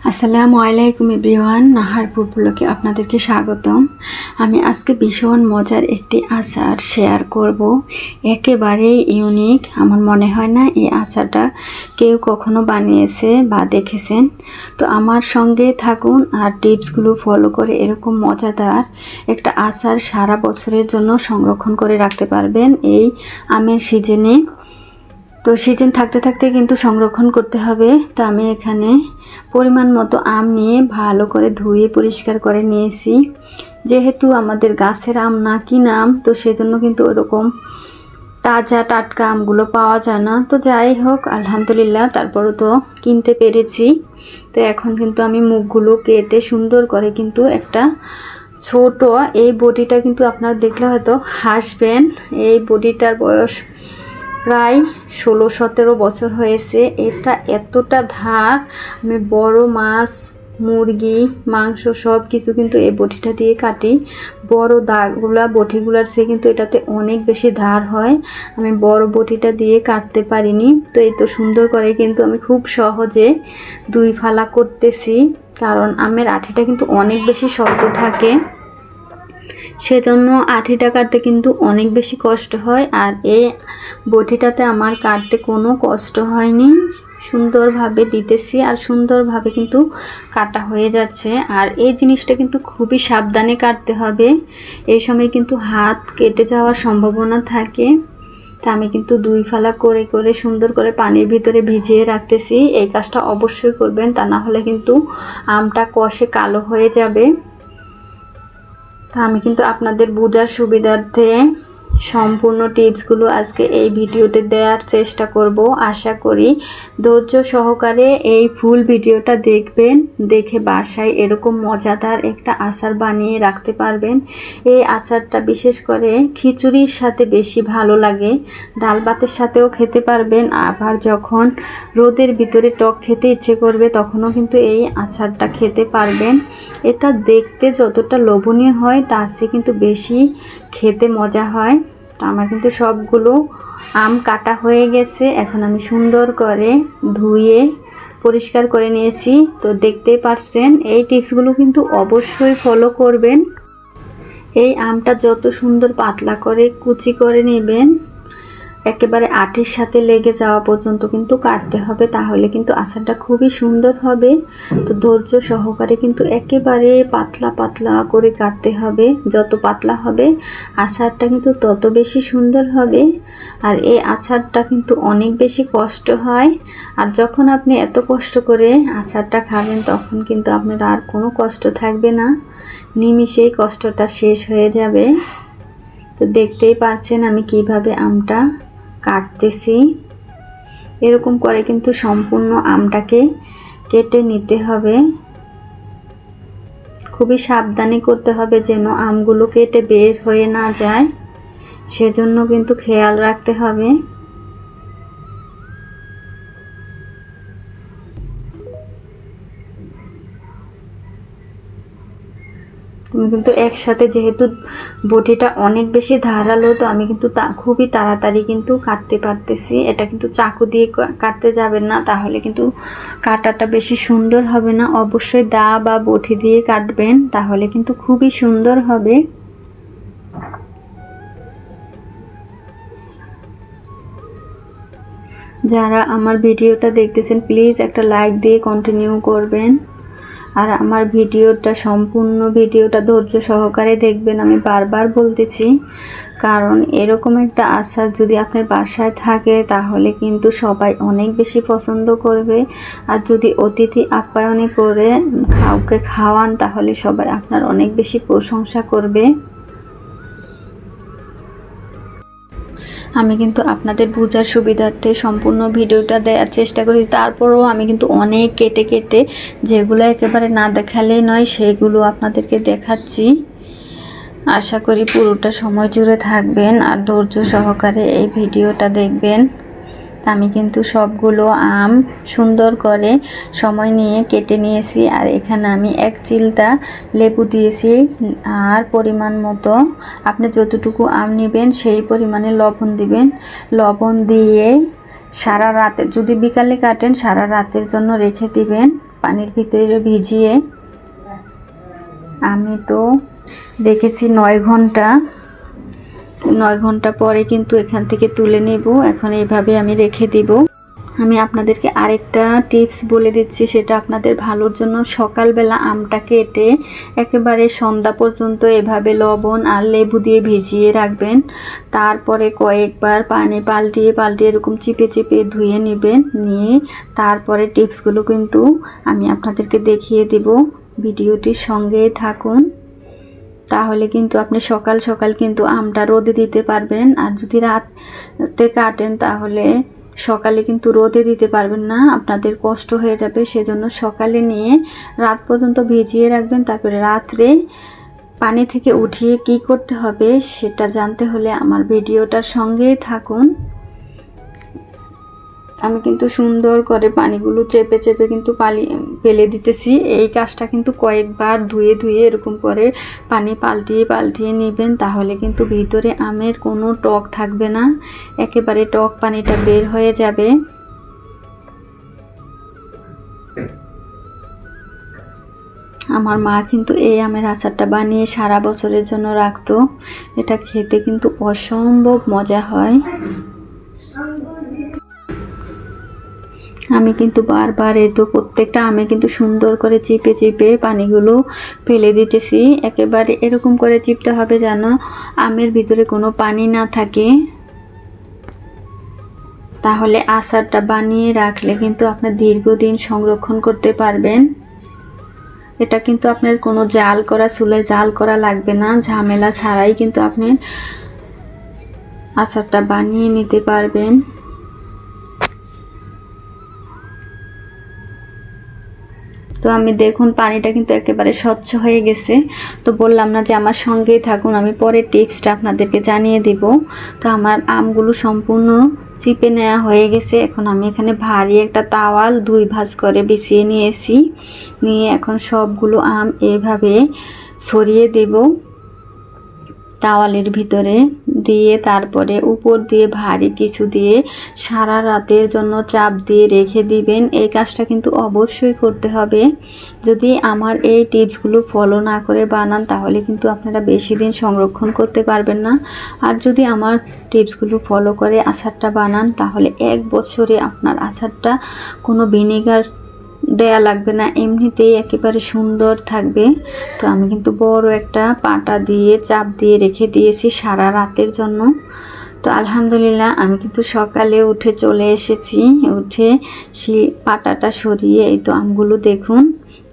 আসসালামু আলাইকুম এভরিওয়ান, নাহারপুর ব্লগে আপনাদেরকে স্বাগতম। আমি আজকে ভীষণ মজার একটি আচার শেয়ার করব। একেবারেই ইউনিক। আমার মনে হয় না এই আচারটা কেউ কখনো বানিয়েছে বা দেখেছেন। তো আমার সঙ্গে থাকুন আর টিপসগুলো ফলো করে এরকম মজাদার একটা আচার সারা বছরের জন্য সংরক্ষণ করে রাখতে পারবেন এই আমের সিজনে। তো সিজন থাকতে থাকতে কিন্তু সংরক্ষণ করতে হবে। তো আমি এখানে পরিমাণ মতো আম নিয়ে ভালো করে ধুয়ে পরিষ্কার করে নিয়েছি। যেহেতু আমাদের গাছের আম না কিনা আম, তো সেজন্য কিন্তু ওরকম তাজা টাটকা আমগুলো পাওয়া যায় না। তো যাই হোক, আলহামদুলিল্লাহ তারপরও তো কিনতে পেরেছি। তো এখন কিন্তু আমি মুখগুলো কেটে সুন্দর করে কিন্তু একটা ছোট এই বডিটা কিন্তু আপনারা দেখলে হয়তো হাসবেন। এই বডিটার বয়স প্রায় 16-17 বছর হয়েছে। এটা এতটা ধার, আমি বড় মাছ, মুরগি, মাংস সব কিছু কিন্তু এই বটিটা দিয়ে কাটি। বড় বটিগুলার চেয়ে কিন্তু এটাতে অনেক বেশি ধার হয়। আমি বড় বটিটা দিয়ে কাটতে পারিনি। তো এই তো সুন্দর করে কিন্তু আমি খুব সহজে 2 ফালা করতেছি, কারণ আমের আঠিটা কিন্তু অনেক বেশি শক্ত থাকে, সেজন্য আঠিটা কাটতে কিন্তু অনেক বেশি কষ্ট হয়। আর এই বটিটাতে আমার কাটতে কোনো কষ্ট হয়নি, সুন্দরভাবে দিতেছি আর সুন্দরভাবে কিন্তু কাটা হয়ে যাচ্ছে। আর এই জিনিসটা কিন্তু খুবই সাবধানে কাটতে হবে, এই সময় কিন্তু হাত কেটে যাওয়ার সম্ভাবনা থাকে। তা আমি কিন্তু 2 ফালা করে করে সুন্দর করে পানির ভিতরে ভিজিয়ে রাখতেছি। এই কাজটা অবশ্যই করবেন, তা না হলে কিন্তু আমটা কষে কালো হয়ে যাবে। তা আমি কিন্তু আপনাদের বোঝার সুবিধার্থে সম্পূর্ণ টিপসগুলো আজকে এই ভিডিওতে দেওয়ার চেষ্টা করব। আশা করি ধৈর্য সহকারে এই ফুল ভিডিওটা দেখবেন, দেখে বাসায় এরকম মজাদার একটা আচার বানিয়ে রাখতে পারবেন। এই আচারটা বিশেষ করে খিচুড়ির সাথে বেশি ভালো লাগে, ডাল ভাতের সাথেও খেতে পারবেন। আবার যখন রোদের ভিতরে টক খেতে ইচ্ছে করবে তখনও কিন্তু এই আচারটা খেতে পারবেন। এটা দেখতে যতটা লোভনীয় হয় তার চেয়ে কিন্তু বেশি খেতে মজা হয়। তো আমার কিন্তু সবগুলো আম কাটা হয়ে গেছে। এখন আমি সুন্দর করে ধুয়ে পরিষ্কার করে নিয়েছি। তো দেখতেই পারছেন, এই টিপসগুলো কিন্তু অবশ্যই ফলো করবেন। এই আমটা যত সুন্দর পাতলা করে কুচি করে নেবেন, একেবারে আটির সাথে লেগে যাওয়া পর্যন্ত কিন্তু কাটতে হবে, তাহলে কিন্তু আচারটা খুবই সুন্দর হবে। তো ধৈর্য সহকারে কিন্তু একেবারে পাতলা পাতলা করে কাটতে হবে। যত পাতলা হবে আচারটা কিন্তু তত বেশি সুন্দর হবে। আর এই আচারটা কিন্তু অনেক বেশি কষ্ট হয়। আর যখন আপনি এত কষ্ট করে আচারটা খাবেন তখন কিন্তু আপনার আর কোনো কষ্ট থাকবে না, নিমিষেই কষ্টটা শেষ হয়ে যাবে। তো দেখতেই পাচ্ছেন আমি কিভাবে আমটা কাটতেছি। এরকম করে কিন্তু সম্পূর্ণ আমটাকে কেটে নিতে হবে। খুবই সাবধানে করতে হবে যেন আমগুলো কেটে বের হয়ে না যায়, সেজন্য কিন্তু খেয়াল রাখতে হবে। তুমি কিন্তু একসাথে, যেহেতু বটিটা অনেক বেশি ধারালো, তো আমি কিন্তু খুবই তাড়াতাড়ি কিন্তু কাটতে পারতেছি। এটা কিন্তু চাকু দিয়ে কাটতে যাবেন না, তাহলে কিন্তু কাটাটা বেশি সুন্দর হবে না। অবশ্যই দা বা বটি দিয়ে কাটবেন, তাহলে কিন্তু খুবই সুন্দর হবে। যারা আমার ভিডিওটা দেখতেছেন প্লিজ একটা লাইক দিয়ে কন্টিনিউ করবেন। আর আমার সম্পূর্ণ ভিডিওটা ধৈর্য সহকারে দেখবেন, আমি বারবার বলতেছি। কারণ এরকম একটা আচার যদি আপনার বাসায় থাকে তাহলে কিন্তু সবাই অনেক বেশি পছন্দ করবে। আর যদি অতিথি আপ্যায়নে করে কাউকে খাওয়ান তাহলে সবাই আপনার অনেক বেশি প্রশংসা করবে। আমি কিন্তু আপনাদের বোঝার সুবিধার্থে সম্পূর্ণ ভিডিওটা দেওয়ার চেষ্টা করি। তারপরেও আমি কিন্তু অনেক কেটে কেটে, যেগুলো একেবারে না দেখালেই নয় সেগুলো আপনাদেরকে দেখাচ্ছি। আশা করি পুরোটা সময় জুড়ে থাকবেন আর ধৈর্য সহকারে এই ভিডিওটা দেখবেন। আমি কিন্তু সবগুলো আম সুন্দর করে সময় নিয়ে কেটে নিয়েছি। আর এখানে আমি 1 চিলতা লেবু দিয়েছি। আর পরিমাণ মতো আপনি যতটুকু আম নেবেন সেই পরিমাণে লবণ দিবেন। লবণ দিয়ে সারা রাতে, যদি বিকালে কাটেন সারা রাতের জন্য রেখে দিবেন পানির ভিতরে ভিজিয়ে আমি তো রেখেছি 9 ঘন্টা পরে কিন্তু এখান থেকে তুলে নেব। এখন এইভাবে আমি রেখে দিব। আমি আপনাদেরকে আরেকটা টিপস বলে দিচ্ছি, সেটা আপনাদের ভালোর জন্য। সকালবেলা আমটা কেটে একেবারে সন্ধ্যা পর্যন্ত এভাবে লবণ আর লেবু দিয়ে ভিজিয়ে রাখবেন। তারপরে কয়েকবার পানি পাল্টিয়ে এরকম চিপে ধুয়ে নেবেন। নিয়ে তারপরে টিপসগুলো কিন্তু আমি আপনাদেরকে দেখিয়ে দিব। ভিডিওটির সঙ্গেই থাকুন, তাহলে কিন্তু আপনি সকাল সকাল কিন্তু আমটা রোদে দিতে পারবেন। আর যদি রাতে কাটেন তাহলে সকালে কিন্তু রোদে দিতে পারবেন না, আপনাদের কষ্ট হয়ে যাবে। সেজন্য সকালে নিয়ে রাত পর্যন্ত ভিজিয়ে রাখবেন। তারপরে রাত্রে পানি থেকে উঠিয়ে কি করতে হবে সেটা জানতে হলে আমার ভিডিওটার সঙ্গেই থাকুন। আমি কিন্তু সুন্দর করে পানিগুলো চেপে কিন্তু ফেলে দিতেছি। এই কাজটা কিন্তু কয়েকবার ধুয়ে এরকম করে পানি পাল্টিয়ে নেবেন, তাহলে কিন্তু ভিতরে আমের কোনো টক থাকবে না, একেবারে টক পানিটা বের হয়ে যাবে। আমার মা কিন্তু এই আমের আচারটা বানিয়ে সারা বছরের জন্য রাখতো। এটা খেতে কিন্তু অসম্ভব মজা হয়। আমি কিন্তু বারবার তো প্রত্যেকটা আমে কিন্তু সুন্দর করে চিপে পানিগুলো ফেলে দিতেছি। একেবারে এরকম করে চিপতে হবে যেন আমের ভিতরে কোনো পানি না থাকে, তাহলে আচারটা বানিয়ে রাখলে কিন্তু আপনার দীর্ঘদিন সংরক্ষণ করতে পারবেন। এটা কিন্তু আপনার কোনো চুলায় জাল করা লাগবে না, ঝামেলা ছাড়াই কিন্তু আপনি আচারটা বানিয়ে নিতে পারবেন। তো আমি দেখুন পানিটা কিন্তু একেবারে স্বচ্ছ হয়ে গেছে। তো বললাম না যে আমার সঙ্গেই থাকুন, আমি পরের টিপসটা আপনাদেরকে জানিয়ে দিব। তো আমার আমগুলো সম্পূর্ণ চিপে নেওয়া হয়ে গেছে। এখন আমি এখানে ভারী একটা তাওয়াল 2 ভাঁজ করে বিছিয়ে নিয়েছি। নিয়ে এখন সবগুলো আম এভাবে ছড়িয়ে দেব তাওয়ালের ভিতরে দিয়ে, তারপরে উপর দিয়ে ভারী কিছু দিয়ে সারা রাতের জন্য চাপ দিয়ে রেখে দিবেন। এই কাজটা কিন্তু অবশ্যই করতে হবে। যদি আমার এই টিপসগুলো ফলো না করে বানান তাহলে কিন্তু আপনারা বেশি দিন সংরক্ষণ করতে পারবেন না। আর যদি আমার টিপসগুলো ফলো করে আচারটা বানান তাহলে 1 বছরে আপনার আচারটা কোনো ভিনেগার দেয়া লাগবে না, এমনিতেই একেবারে সুন্দর থাকবে। তো আমি কিন্তু বড় একটা পাটা দিয়ে চাপ দিয়ে রেখে দিয়েছি সারা রাতের জন্য। তো আলহামদুলিল্লাহ আমি কিন্তু সকালে উঠে চলে এসেছি। উঠে পাটাটা সরিয়ে এই তো আমগুলো দেখুন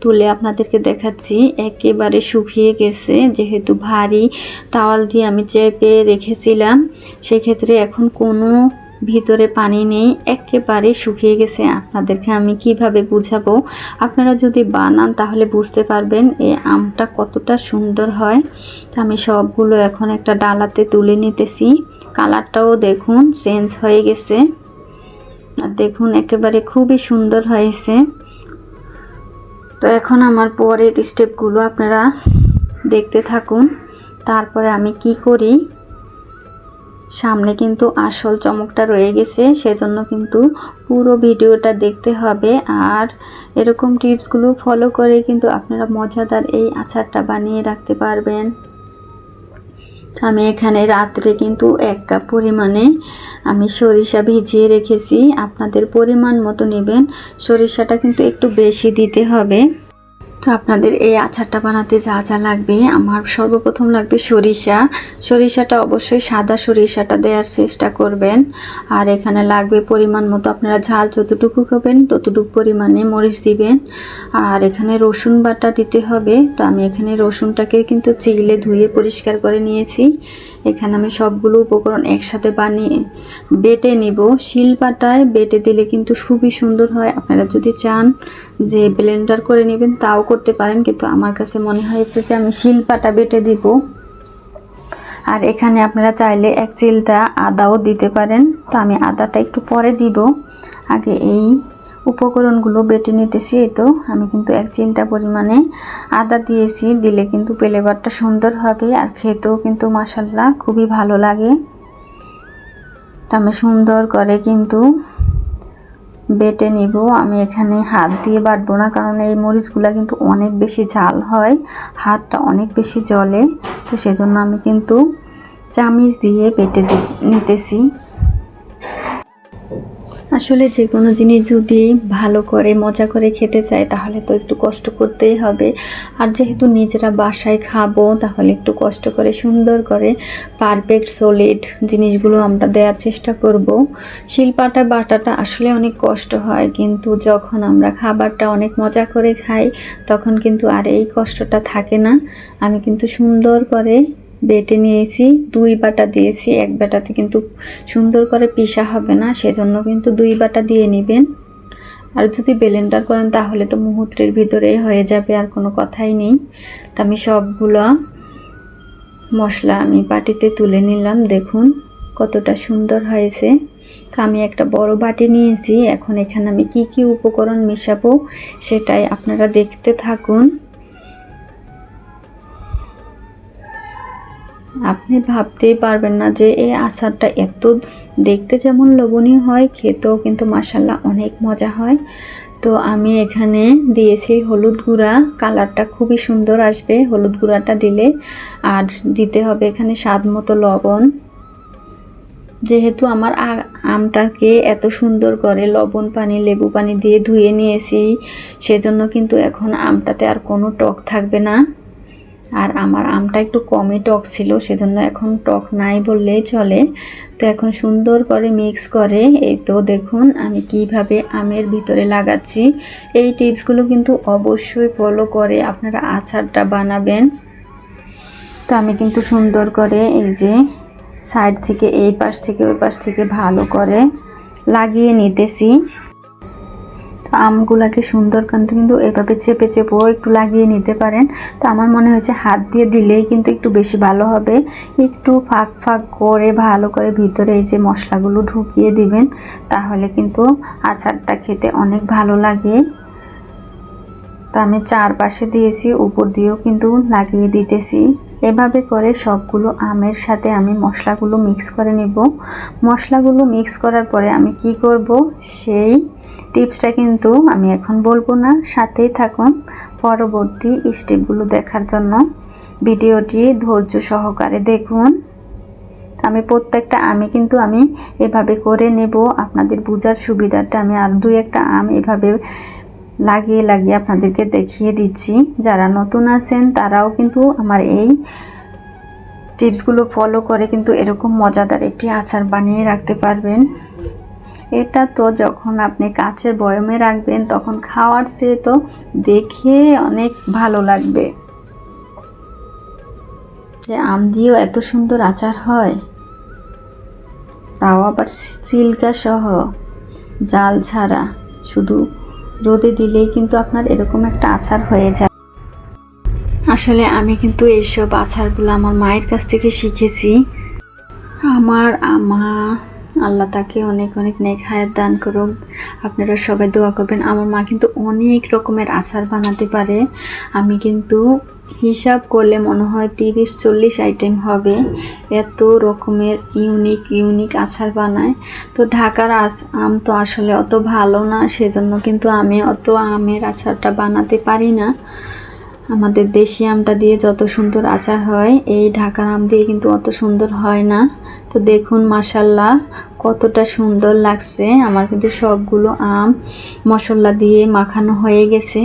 তুলে আপনাদেরকে দেখাচ্ছি। একেবারে শুকিয়ে গেছে, যেহেতু ভারী তাওয়াল দিয়ে আমি চেপে রেখেছিলাম, সেক্ষেত্রে এখন কোনো ভিতরে পানি নেই, একেবারে শুকিয়ে গেছে। আপনাদেরকে আমি কিভাবে বুঝাবো, আপনারা যদি বানান তাহলে বুঝতে পারবেন এই আমটা কতটা সুন্দর হয়। তো আমি সবগুলো এখন একটা ডালাতে তুলে নিতেছি। কালারটাও দেখুন চেঞ্জ হয়ে গেছে, আর দেখুন একেবারে খুবই সুন্দর হয়েছে। তো এখন আমার পরের স্টেপগুলো আপনারা দেখতে থাকুন, তারপরে আমি কি করি। সামনে কিন্তু আসল চমকটা রয়ে গেছে, সেজন্য কিন্তু পুরো ভিডিওটা দেখতে হবে। আর এরকম টিপসগুলো ফলো করে কিন্তু আপনারা মজাদার এই আচারটা বানিয়ে রাখতে পারবেন। আমি এখানে রাত্রে কিন্তু 1 কাপ পরিমাণে আমি সরিষা ভিজিয়ে রেখেছি। আপনাদের পরিমাণ মতো নেবেন, সরিষাটা কিন্তু একটু বেশি দিতে হবে। তো আপনাদের এই আচারটা বানাতে যা যা লাগবে, আমার সর্বপ্রথম লাগবে সরিষাটা অবশ্যই সাদা সরিষাটা দেওয়ার চেষ্টা করবেন। আর এখানে লাগবে পরিমাণ মতো, আপনারা ঝাল যতটুকু খাবেন ততটুকু পরিমাণে মরিচ দিবেন। আর এখানে রসুন বাটা দিতে হবে। তো আমি এখানে রসুনটাকে কিন্তু চিলে ধুয়ে পরিষ্কার করে নিয়েছি। এখানে আমি সবগুলো উপকরণ একসাথে বেটে নিব। শিলপাটায় বেটে দিলে কিন্তু খুবই সুন্দর হয়। আপনারা যদি চান যে ব্লেন্ডার করে নেবেন তাও করতে পারেন, কিন্তু আমার কাছে মনে হয়েছে যে আমি শিলপাটা বেটে দিব। আর এখানে আপনারা চাইলে 1 চিলটা আদাও দিতে পারেন। তো আমি আদাটা একটু পরে দিব, আগে এই উপকরণগুলো বেটে নিতেছি। এই তো আমি কিন্তু 1 চিলটা পরিমাণে আদা দিয়েছি, দিলে কিন্তু ফ্লেভারটা সুন্দর হবে আর খেতেও কিন্তু মাশাআল্লাহ খুবই ভালো লাগে। তো আমি সুন্দর করে কিন্তু বেটে নিব। আমি এখানে হাত দিয়ে বাটবো না, কারণ এই মরিচগুলো কিন্তু অনেক বেশি ঝাল হয়, হাতটা অনেক বেশি জ্বলে। তো সেজন্য আমি কিন্তু চামিচ দিয়ে বেটে নিতেছি। আসলে যে কোনো জিনিস যদি ভালো করে মজা করে খেতে চাই তাহলে তো একটু কষ্ট করতেই হবে। আর যেহেতু নিজেরা বাসায় খাবো তাহলে একটু কষ্ট করে সুন্দর করে পারফেক্ট সলিড জিনিসগুলো আমরা দেওয়ার চেষ্টা করব। শিলপাটা বাটাটা আসলে অনেক কষ্ট হয়, কিন্তু যখন আমরা খাবারটা অনেক মজা করে খাই তখন কিন্তু আর এই কষ্টটা থাকে না। আমি কিন্তু সুন্দর করে বেটে নিয়েছি, 2 বাটা দিয়েছি, 1 বাটাতে কিন্তু সুন্দর করে পিষা হবে না, সেজন্য কিন্তু 2 বাটা দিয়ে নেবেন। আর যদি ব্লেন্ডার করেন তাহলে তো মুহূর্তের ভিতরে হয়ে যাবে, আর কোনো কথাই নেই। তো আমি সবগুলো মশলা আমি বাটিতে তুলে নিলাম, দেখুন কতটা সুন্দর হয়েছে। তো আমি একটা বড় বাটি নিয়েছি, এখন এখানে আমি কি কি উপকরণ মেশাবো সেটাই আপনারা দেখতে থাকুন। আপনি ভাবতেই পারবেন না যে এই আচারটা এত দেখতে যেমন লোভনীয় হয়, খেতেও কিন্তু মাশাআল্লাহ অনেক মজা হয়। তো আমি এখানে দিয়েছি হলুদ গুঁড়া, কালারটা খুবই সুন্দর আসবে হলুদ গুঁড়াটা দিলে। আর দিতে হবে এখানে স্বাদ মতো লবণ। যেহেতু আমার আমটাকে এত সুন্দর করে লবণ পানি লেবু পানি দিয়ে ধুয়ে নিয়েছি, সেজন্য কিন্তু এখন আমটাতে আর কোনো টক থাকবে না। আর আমার আমটা একটু কমই টক ছিল, সেজন্য এখন টক নাই বললেই চলে। তো এখন সুন্দর করে মিক্স করে, এই তো দেখুন আমি কিভাবে আমের ভিতরে লাগাচ্ছি। এই টিপসগুলো কিন্তু অবশ্যই ফলো করে আপনারা আচারটা বানাবেন। তো আমি কিন্তু সুন্দর করে এই যে সাইড থেকে এই পাশ থেকে ওই পাশ থেকে ভালো করে লাগিয়ে নিতেছি। আমগুলাকে সুন্দর কিন্তু এভাবে চেপে চেপেও একটু লাগিয়ে নিতে পারেন। তো আমার মনে হয়েছে হাত দিয়ে দিলেই কিন্তু একটু বেশি ভালো হবে। একটু ফাঁক ফাঁক করে ভালো করে ভিতরে এই যে মশলাগুলো ঢুকিয়ে দিবেন, তাহলে কিন্তু আচারটা খেতে অনেক ভালো লাগে। তো আমি চারপাশে দিয়েছি, উপর দিয়েও কিন্তু লাগিয়ে দিতেছি। এভাবে করে সবগুলো আমের সাথে আমি মশলাগুলো মিক্স করে নেব। মশলাগুলো মিক্স করার পরে আমি কি করব সেই টিপসটা কিন্তু আমি এখন বলবো না, সাথেই থাকুন পরবর্তী স্টেপগুলো দেখার জন্য। ভিডিওটি ধৈর্য সহকারে দেখুন। আমি প্রত্যেকটা আমি এভাবে করে নেব আপনাদের বোঝার সুবিধার্থে। আমি আর 2-1টা আম এভাবে লাগিয়ে লাগিয়ে আপনাদেরকে দেখিয়ে দিচ্ছি। যারা নতুন আছেন তারাও কিন্তু আমার এই টিপসগুলো ফলো করে কিন্তু এরকম মজাদার একটি আচার বানিয়ে রাখতে পারবেন। এটা তো যখন আপনি কাচের বয়মে রাখবেন তখন খাওয়ার চেয়ে তো দেখে অনেক ভালো লাগবে। যে আম দিয়েও এত সুন্দর আচার হয়, তাও আবার সিল্কা সহ, জাল ছাড়া, শুধু রোদে দিলেই কিন্তু আপনার এরকম একটা আচার হয়ে যায়। আসলে আমি কিন্তু এইসব আচারগুলো আমার মায়ের কাছ থেকে শিখেছি। আমার আমা আল্লাহ তাকে অনেক অনেক নেক হায়াত দান করুক। আপনারা সবাই দোয়া করবেন। আমার মা কিন্তু অনেক রকমের আচার বানাতে পারে। আমি কিন্তু হিসাব করলে মনে হয় 30-40 আইটেম হবে, এত রকমের ইউনিক আচার বানায়। তো ঢাকার আম তো আসলে অত ভালো না, সেজন্য কিন্তু আমি অত আমের আচারটা বানাতে পারি না। আমাদের দেশি আমটা দিয়ে যত সুন্দর আচার হয়, এই ঢাকার আম দিয়ে কিন্তু অত সুন্দর হয় না। তো দেখুন মাশাআল্লাহ কতটা সুন্দর লাগছে। আমার কিন্তু সবগুলো আম মশলা দিয়ে মাখানো হয়ে গেছে।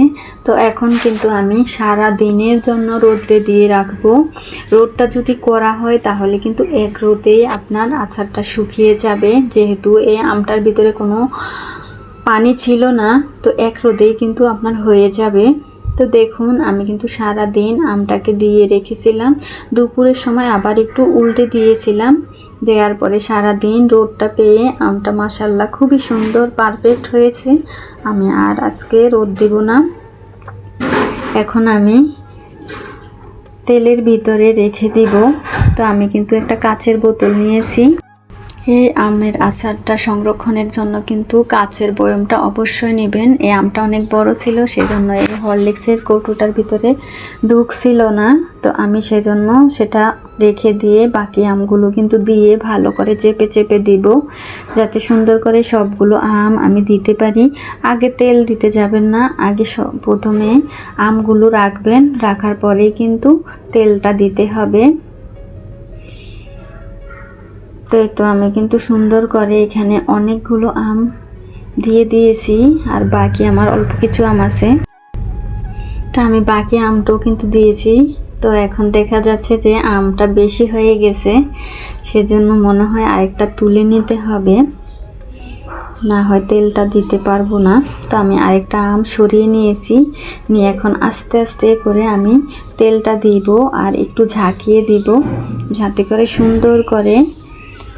তো এখন কিন্তু আমি সারা দিনের জন্য রোদ্রে দিয়ে রাখবো। রোদটা যদি করা হয় তাহলে কিন্তু এক রোদেই আপনার আচারটা শুকিয়ে যাবে, যেহেতু এই আমটার ভিতরে কোনো পানি ছিল না। তো এক রোদেই কিন্তু আপনার হয়ে যাবে। তো দেখুন আমি কিন্তু সারা দিন আমটাকে দিয়ে রেখেছিলাম, দুপুরের সময় আবার একটু উল্টে দিয়েছিলাম। দেওয়ার পরে সারা দিন রোদটা পেয়ে আমটা মাশাআল্লাহ খুবই সুন্দর পারফেক্ট হয়েছে। আমি আর আজকে রোদ দেব না। এখন আমি তেলের ভিতরে রেখে দিব। তো আমি কিন্তু একটা কাচের বোতল নিয়েছি। এই আমের আচারটা সংরক্ষণের জন্য কিন্তু কাচের বয়মটা অবশ্যই নেবেন। এই আমটা অনেক বড় ছিল, সেজন্য এই হরলিক্সের কৌটোটার ভিতরে ঢুকছিল না, তো আমি সেজন্য সেটা রেখে দিয়ে বাকি আমগুলো কিন্তু দিয়ে ভালো করে চেপে চেপে দিব, যাতে সুন্দর করে সবগুলো আম আমি দিতে পারি। আগে তেল দিতে যাবেন না, আগে প্রথমে আমগুলো রাখবেন, রাখার পরেই কিন্তু তেলটা দিতে হবে। তো এই তো আমি কিন্তু সুন্দর করে এখানে অনেকগুলো আম দিয়ে দিয়েছি, আর বাকি আমার অল্প কিছু আম আছে, তো আমি বাকি আমটাও কিন্তু দিয়েছি। তো এখন দেখা যাচ্ছে যে আমটা বেশি হয়ে গেছে, সেজন্য মনে হয় আরেকটা তুলে নিতে হবে, না হয় তেলটা দিতে পারবো না। তো আমি আরেকটা আম সরিয়ে নিয়েছি, নিয়ে এখন আস্তে আস্তে করে আমি তেলটা দিব আর একটু ঝাঁকিয়ে দিব, যাতে করে সুন্দর করে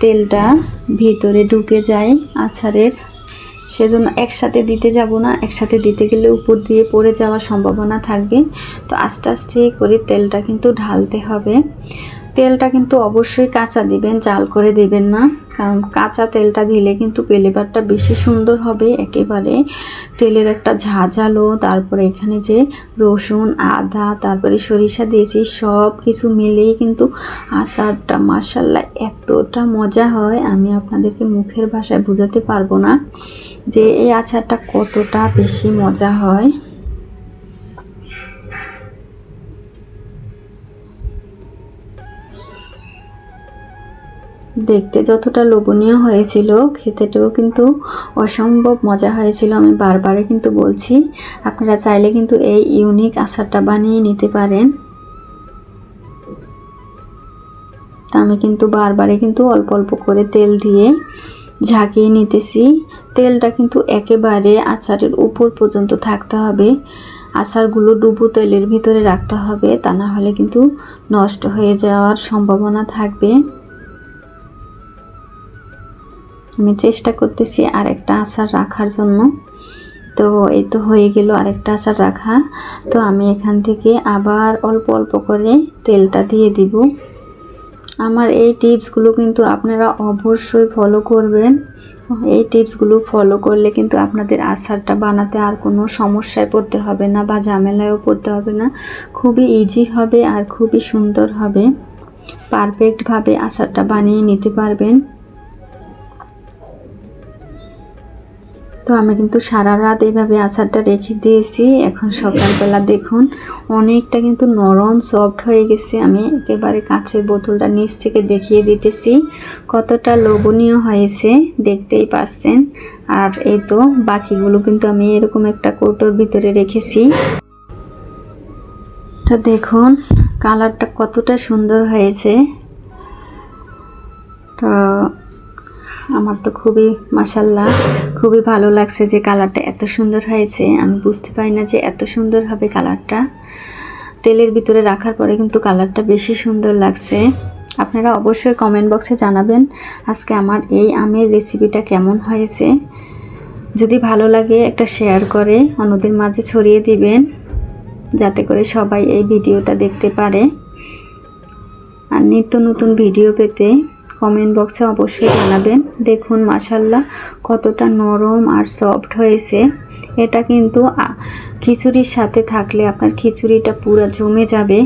তেলটা ভিতরে ঢুকে যায় আচারের। সেজন্য একসাথে দিতে যাব না, একসাথে দিতে গেলে উপর দিয়ে পড়ে যাওয়ার সম্ভাবনা থাকবে। তো আস্তে আস্তে করে তেলটা কিন্তু ঢালতে হবে। তেলটা কিন্তু অবশ্যই কাঁচা দিবেন, জাল করে দিবেন না, কারণ কাঁচা তেলটা দিলে কিন্তু ফ্লেভারটা বেশি সুন্দর হবে। একেবারে তেলের একটা ঝাঁঝালো, তারপরে এখানে যে রসুন, আদা, তারপরে সরিষা দিয়েছি, সব কিছু মিলেই কিন্তু আচারটা মাশাআল্লাহ এতটা মজা হয়, আমি আপনাদেরকে মুখের ভাষায় বোঝাতে পারবো না যে এই আচারটা কতটা বেশি মজা হয়। দেখতে যতটা লোভনীয় হয়েছিল, খেতেটাও কিন্তু অসম্ভব মজা হয়েছিল। আমি বারবারই কিন্তু বলছি, আপনারা চাইলে কিন্তু এই ইউনিক আচারটা বানিয়ে নিতে পারেন। আমি কিন্তু বারবারই কিন্তু অল্প অল্প করে তেল দিয়ে ঝাঁকিয়ে নিতেছি। তেলটা কিন্তু একেবারে আচারের উপর পর্যন্ত থাকতে হবে, আচারগুলো ডুবো তেলের ভিতরে রাখতে হবে, তা না হলে কিন্তু নষ্ট হয়ে যাওয়ার সম্ভাবনা থাকবে। আমি চেষ্টা করতেছি আরেকটা আচার রাখার জন্য। তো এই তো হয়ে গেল আরেকটা আচার রাখা। তো আমি এখান থেকে আবার অল্প অল্প করে তেলটা দিয়ে দিব। আমার এই টিপসগুলো কিন্তু আপনারা অবশ্যই ফলো করবেন। এই টিপসগুলো ফলো করলে কিন্তু আপনাদের আচারটা বানাতে আর কোনো সমস্যায় পড়তে হবে না বা ঝামেলায়ও পড়তে হবে না। খুবই ইজি হবে আর খুবই সুন্দর হবে, পারফেক্টভাবে আচারটা বানিয়ে নিতে পারবেন। তো আমি কিন্তু সারা রাত এইভাবে আচারটা রেখে দিয়েছি। এখন সকালবেলা দেখুন অনেকটা কিন্তু নরম সফট হয়ে গেছে। আমি একেবারে কাঁচের বোতলটা নিচ থেকে দেখিয়ে দিতেছি কতটা লোভনীয় হয়েছে, দেখতেই পারছেন। আর এই তো বাকিগুলো কিন্তু আমি এরকম একটা কৌটোর ভিতরে রেখেছি। তো দেখুন কালারটা কতটা সুন্দর হয়েছে। তো আমার তো খুবই মাশাআল্লাহ খুবই ভালো লাগছে যে কালারটা এত সুন্দর হয়েছে। আমি বুঝতে পারি না যে এত সুন্দর হবে কালারটা। তেলের ভিতরে রাখার পরে কিন্তু কালারটা বেশি সুন্দর লাগছে। আপনারা অবশ্যই কমেন্ট বক্সে জানাবেন আজকে আমার এই আমের রেসিপিটা কেমন হয়েছে। যদি ভালো লাগে একটা শেয়ার করে অন্যদের মাঝে ছড়িয়ে দিবেন, যাতে করে সবাই এই ভিডিওটা দেখতে পারে। আর নিত্য নতুন ভিডিও পেতে কমেন্ট বক্সে অবশ্যই জানাবেন। দেখুন মাশাআল্লাহ কতটা নরম আর সফট হয়েছে। এটা কিন্তু খিচুড়ির সাথে থাকলে আপনার খিচুড়িটা পুরো জমে যাবে।